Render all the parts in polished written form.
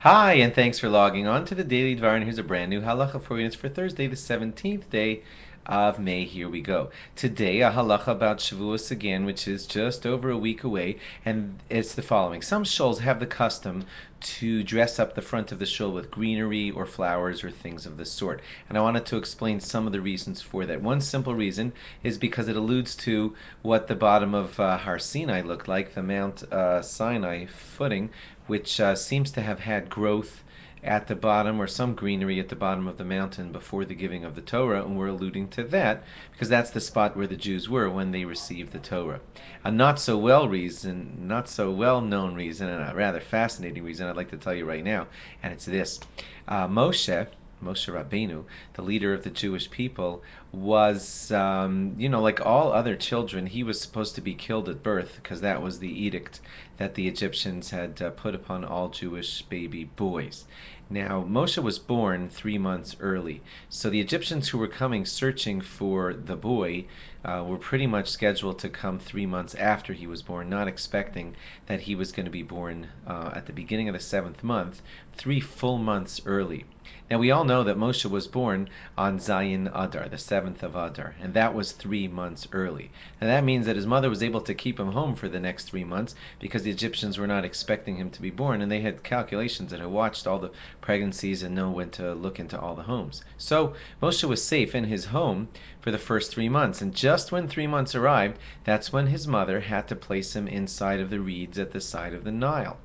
Hi, and thanks for logging on to the Daily Dvar, and here's a brand new halacha for you. It's for Thursday, the 17th day of May. Here we go. Today, a halacha about Shavuos again, which is just over a week away, and it's the following. Some shuls have the custom to dress up the front of the shul with greenery or flowers or things of this sort. And I wanted to explain some of the reasons for that. One simple reason is because it alludes to what the bottom of Har Sinai looked like, the Mount Sinai footing, which seems to have had growth at the bottom or some greenery at the bottom of the mountain before the giving of the Torah, and we're alluding to that because that's the spot where the Jews were when they received the Torah. A not so well known reason, and a rather fascinating reason I'd like to tell you right now, and it's this: Moshe Rabbeinu, the leader of the Jewish people, was, like all other children, he was supposed to be killed at birth because that was the edict that the Egyptians had put upon all Jewish baby boys. Now, Moshe was born 3 months early, so the Egyptians who were coming searching for the boy were pretty much scheduled to come 3 months after he was born, not expecting that he was going to be born at the beginning of the seventh month, 3 full months early. Now, we all know that Moshe was born on Zayin Adar, the 7th of Adar, and that was 3 months early. And that means that his mother was able to keep him home for the next 3 months because the Egyptians were not expecting him to be born, and they had calculations that had watched all the pregnancies and know when to look into all the homes. So Moshe was safe in his home for the first 3 months, and just when 3 months arrived, that's when his mother had to place him inside of the reeds at the side of the Nile.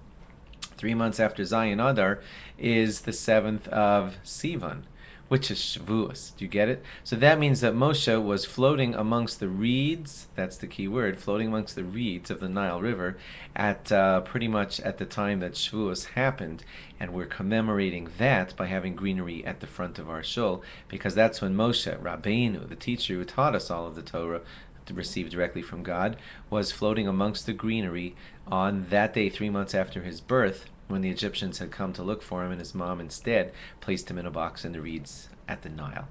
3 months after Zayin Adar is the 7th of Sivan, which is Shavuos. Do you get it? So that means that Moshe was floating amongst the reeds, that's the key word, floating amongst the reeds of the Nile River at pretty much at the time that Shavuos happened. And we're commemorating that by having greenery at the front of our shul, because that's when Moshe, Rabbeinu, the teacher who taught us all of the Torah, to receive directly from God, was floating amongst the greenery on that day, 3 months after his birth, when the Egyptians had come to look for him, and his mom instead placed him in a box in the reeds at the Nile.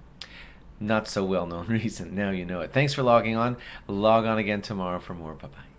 Not so well known reason. Now you know it. Thanks for logging on. Log on again tomorrow for more. Bye bye.